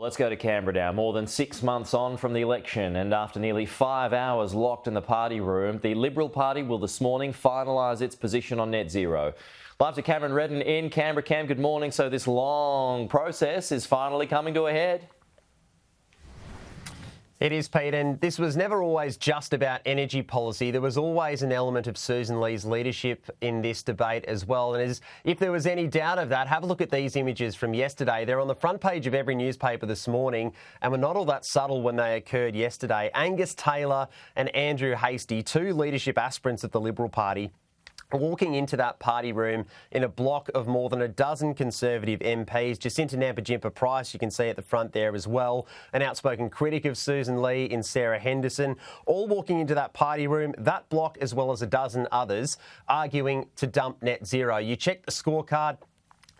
Let's go to Canberra now. More than 6 months on from the election, and after nearly 5 hours locked in the party room, the Liberal Party will this morning finalise its position on net zero. Live to Cameron Redden in Canberra. Cam, good morning. So this long process is finally coming to a head. It is, Pete, and this was never always just about energy policy. There was always an element of Susan Lee's leadership in this debate as well. And if there was any doubt of that, have a look at these images from yesterday. They're on the front page of every newspaper this morning and were not all that subtle when they occurred yesterday. Angus Taylor and Andrew Hastie, two leadership aspirants of the Liberal Party, walking into that party room in a block of more than a dozen Conservative MPs. Jacinta Nampijinpa-Price, you can see at the front there as well, an outspoken critic of Susan Lee in Sarah Henderson, all walking into that party room, that block as well as a dozen others, arguing to dump net zero. You check the scorecard.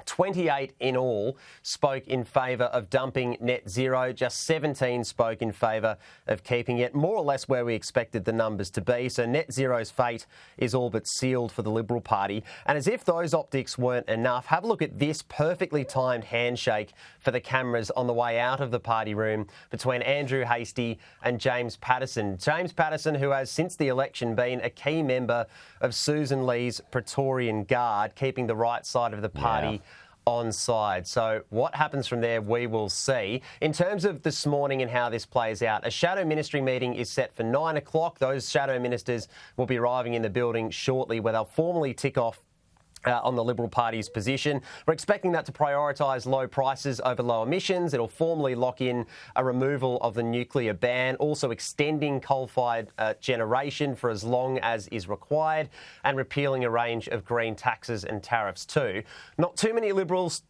28 in all spoke in favour of dumping net zero. Just 17 spoke in favour of keeping it, more or less where we expected the numbers to be. So net zero's fate is all but sealed for the Liberal Party. And as if those optics weren't enough, have a look at this perfectly timed handshake for the cameras on the way out of the party room between Andrew Hastie and James Patterson. James Patterson, who has since the election been a key member of Susan Lee's Praetorian Guard, keeping the right side of the party on side. So what happens from there, we will see. In terms of this morning and how this plays out, a shadow ministry meeting is set for 9 o'clock. Those shadow ministers will be arriving in the building shortly, where they'll formally tick off on the Liberal Party's position. We're expecting that to prioritise low prices over low emissions. It'll formally lock in a removal of the nuclear ban, also extending coal-fired generation for as long as is required, and repealing a range of green taxes and tariffs too. Not too many Liberals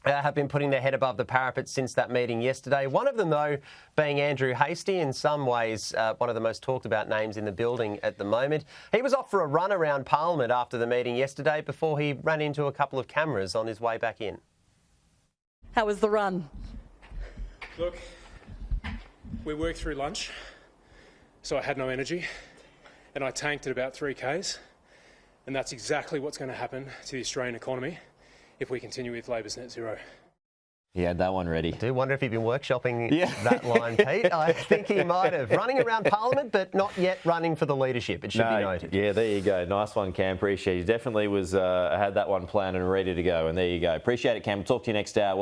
have been putting their head above the parapet since that meeting yesterday. One of them, though, being Andrew Hastie, in some ways one of the most talked about names in the building at the moment. He was off for a run around Parliament after the meeting yesterday before he ran into a couple of cameras on his way back in. How was the run? Look, we worked through lunch, so I had no energy, and I tanked at about 3Ks, and that's exactly what's going to happen to the Australian economy if we continue with Labor's net zero. He had that one ready. I do wonder if he'd been workshopping that line, Pete. I think he might have. Running around Parliament, but not yet running for the leadership, it should be noted. Yeah, there you go. Nice one, Cam. Appreciate it. He definitely was had that one planned and ready to go, and there you go. Appreciate it, Cam. Talk to you next hour.